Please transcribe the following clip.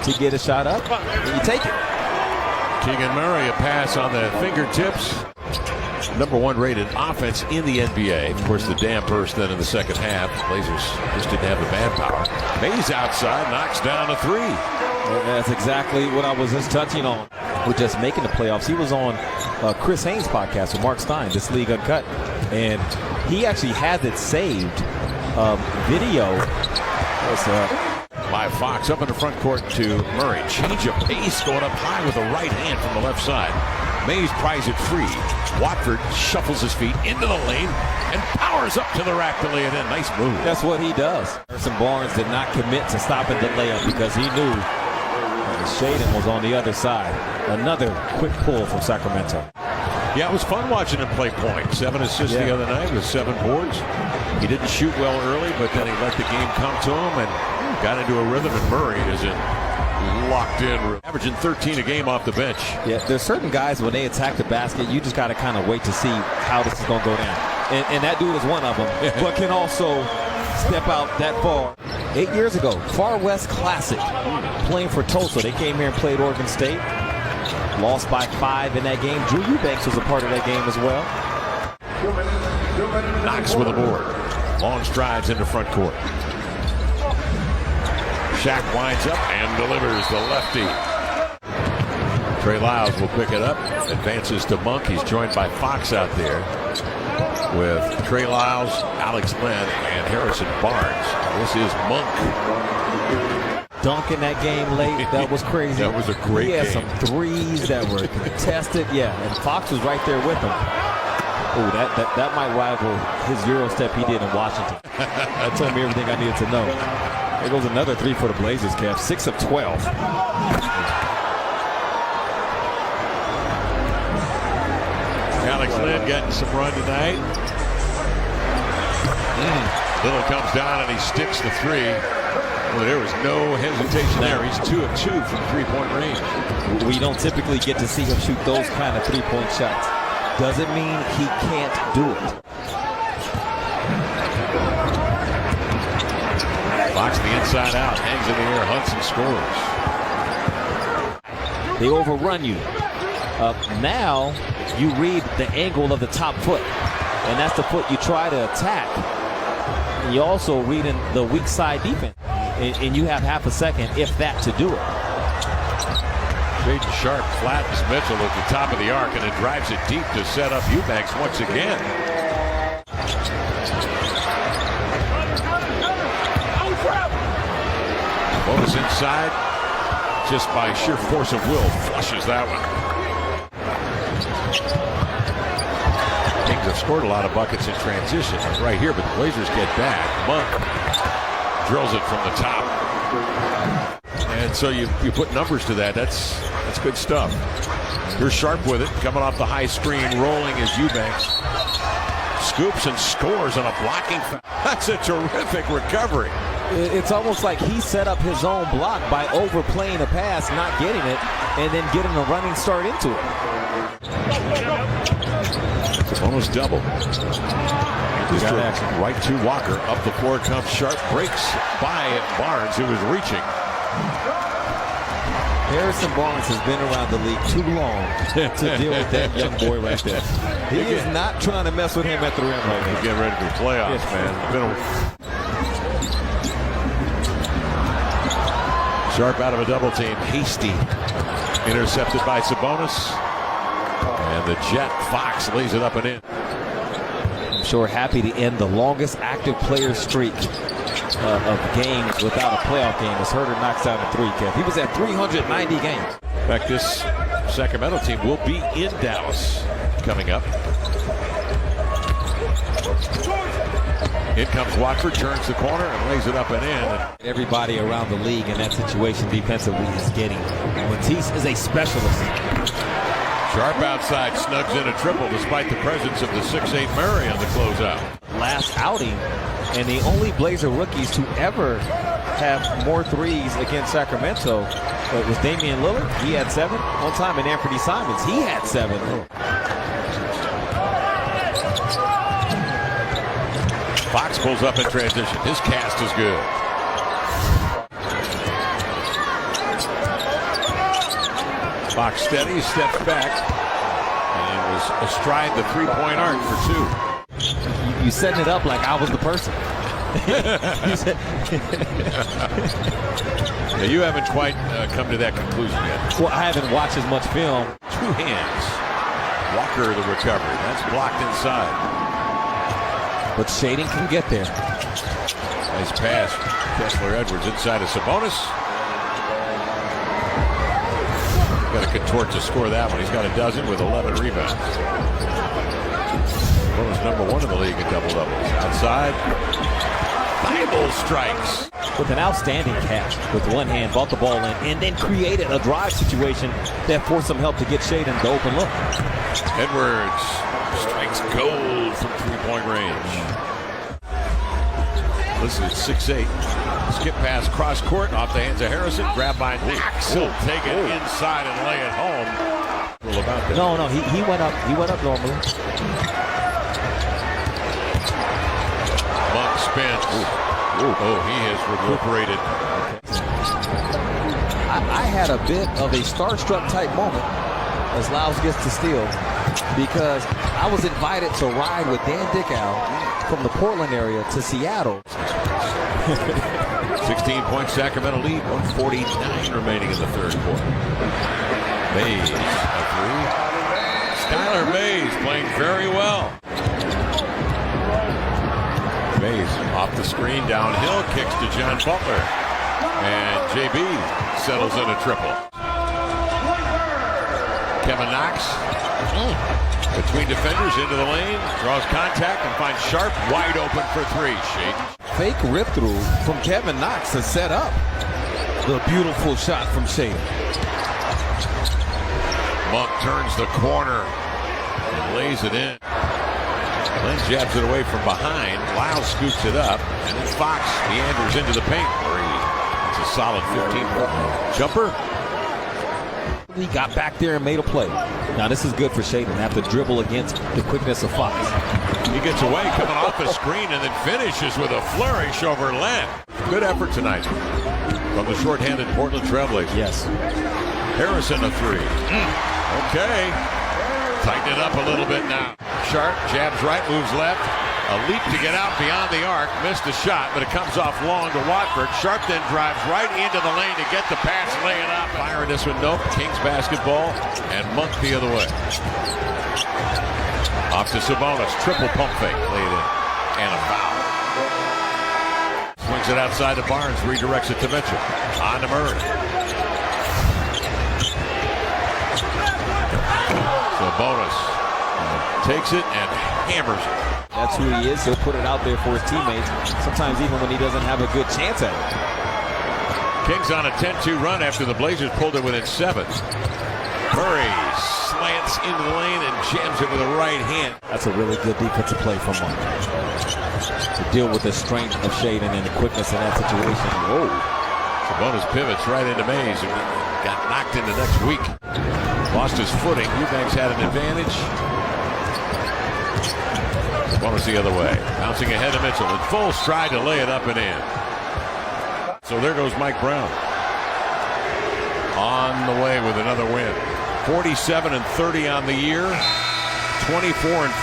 to get a shot up, and you take it. Keegan Murray, a pass on the fingertips. #1 rated offense in the NBA. Of course, the damn burst then in the second half. Blazers just didn't have the manpower. Mays outside, knocks down a three. That's exactly what I was just touching on with just making the playoffs. He was on Chris Haynes' podcast with Mark Stein, This League Uncut, and he actually has it saved video. By Fox up in the front court to Murray. Change of pace going up high with the right hand from the left side. Mays pries it free. Watford shuffles his feet into the lane and powers up to the rack to lay it in. Nice move. That's what he does. Harrison Barnes did not commit to stopping the layup because he knew Shaden was on the other side. Another quick pull from Sacramento. Yeah, it was fun watching him play point. 7 assists the other night with 7 boards. He didn't shoot well early, but then he let the game come to him and got into a rhythm, and Murray is in locked in, averaging 13 a game off the bench. Yeah, there's certain guys when they attack the basket, you just got to kind of wait to see how this is going to go down. And that dude is one of them, but can also step out that far. 8 years ago, Far West Classic, playing for Tulsa. They came here and played Oregon State. Lost by 5 in that game. Drew Eubanks was a part of that game as well. Knox with a board. Long strides into front court. Shaq winds up and delivers the lefty. Trey Lyles will pick it up. Advances to Monk. He's joined by Fox out there with Trey Lyles, Alex Len, and Harrison Barnes. This is Monk. Dunk in that game late. That was crazy. That was a great game. He had some threes that were contested. Yeah, and Fox was right there with him. Oh, that might rival his Euro step he did in Washington. That told me everything I needed to know. There goes another three for the Blazers, Kev. 6 of 12. Alex Len getting some run tonight. Little comes down and he sticks the three. Well, there was no hesitation there. He's 2 of 2 from three-point range. We don't typically get to see him shoot those kind of three-point shots. Doesn't mean he can't do it. Fox the inside out, hangs in the air, hunts and scores. They overrun you. Now you read the angle of the top foot, and that's the foot you try to attack. And you also read in the weak side defense, and you have half a second, if that, to do it. Shaden Sharp flattens Mitchell at the top of the arc, and it drives it deep to set up Eubanks once again. Bonus inside, just by sheer force of will, flushes that one. Kings have scored a lot of buckets in transition right here, but the Blazers get back. Monk drills it from the top. And so you put numbers to that. That's good stuff. Here's Sharp with it, coming off the high screen, rolling as Eubanks scoops and scores on a blocking foul. That's a terrific recovery. It's almost like he set up his own block by overplaying a pass, not getting it, and then getting a running start into it. Almost double. Right to Walker. Up the floor comes Sharp. Breaks by Barnes, who was reaching. Harrison Barnes has been around the league too long to deal with that young boy right there. He is not trying to mess with him at the rim right now. Get ready for the playoffs, man. Sharp out of a double team. Hasty. Intercepted by Sabonis. And the Jet Fox lays it up and in. I'm sure happy to end the longest active player streak of games without a playoff game as Herter knocks down a three, Kev. He was at 390 games. In fact, this Sacramento team will be in Dallas coming up. In comes Watford, turns the corner and lays it up and in. Everybody around the league in that situation defensively is getting. Matisse is a specialist. Sharp outside, snugs in a triple despite the presence of the 6'8 Murray on the closeout. Last outing, and the only Blazer rookies to ever have more threes against Sacramento was Damian Lillard. He had 7 one time, and Anthony Simons, he had 7. Fox pulls up in transition. His cast is good. Box steady, steps back, and was astride the three-point arc for two. You setting it up like I was the person. Now, you haven't quite come to that conclusion yet. Well, I haven't watched as much film. Two hands. Walker the recovery. That's blocked inside. But Shaden can get there. Nice pass. Kessler Edwards inside of Sabonis. Got to contort to score that one. He's got a dozen with 11 rebounds. Sabonis #1 in the league in double-doubles. Outside. Bible strikes. With an outstanding catch. With one hand, brought the ball in, and then created a drive situation that forced some help to get Shaden the open look. Edwards strikes gold from three-point range. Listed at 6'8". Skip pass cross court off the hands of Harrison. Grabbed by Knox. He'll take it inside and lay it home. Well, about that. No, he went up. He went up normally. Monk spins. Oh, he has recuperated. I had a bit of a starstruck type moment as Lyles gets to steal, because I was invited to ride with Dan Dickow from the Portland area to Seattle. 16-point Sacramento lead, 1:49 remaining in the third quarter. Mays, a three. Skylar Mays playing very well. Mays off the screen, downhill, kicks to John Butler. And JB settles in a triple. Kevin Knox between defenders into the lane, draws contact and finds Sharp wide open for three. Shaden. Fake rip through from Kevin Knox to set up the beautiful shot from Shaden. Monk turns the corner and lays it in. Then jabs it away from behind. Lyles scoops it up, and then Fox meanders into the paint. It's a solid 15-point jumper. He got back there and made a play. Now this is good for Shaden after dribble against the quickness of Fox. He gets away coming off the screen and then finishes with a flourish over Len. Good effort tonight from the shorthanded Portland Trailblazers. Yes. Harrison a three. Okay. Tighten it up a little bit now. Sharp jabs right, moves left. A leap to get out beyond the arc. Missed the shot, but it comes off long to Watford. Sharp then drives right into the lane to get the pass, lay it up. Firing this one, nope. Kings basketball, and Monk the other way. Off to Sabonis, triple pump fake, lay it in, and a foul. Swings it outside to Barnes, redirects it to Mitchell. On to Murray. Sabonis takes it and hammers it. That's who he is. He'll put it out there for his teammates, sometimes even when he doesn't have a good chance at it. Kings on a 10-2 run after the Blazers pulled it within 7. Murray slants into the lane and jams it with a right hand. That's a really good defensive play from him to deal with the strength of Shaden and the quickness in that situation. Whoa. Sabonis pivots right into Mays and got knocked into next week. Lost his footing. Eubanks had an advantage. Sabonis the other way. Bouncing ahead of Mitchell. In full stride to lay it up and in. So there goes Mike Brown. On the way with another win. 47-30 on the year. 24-4.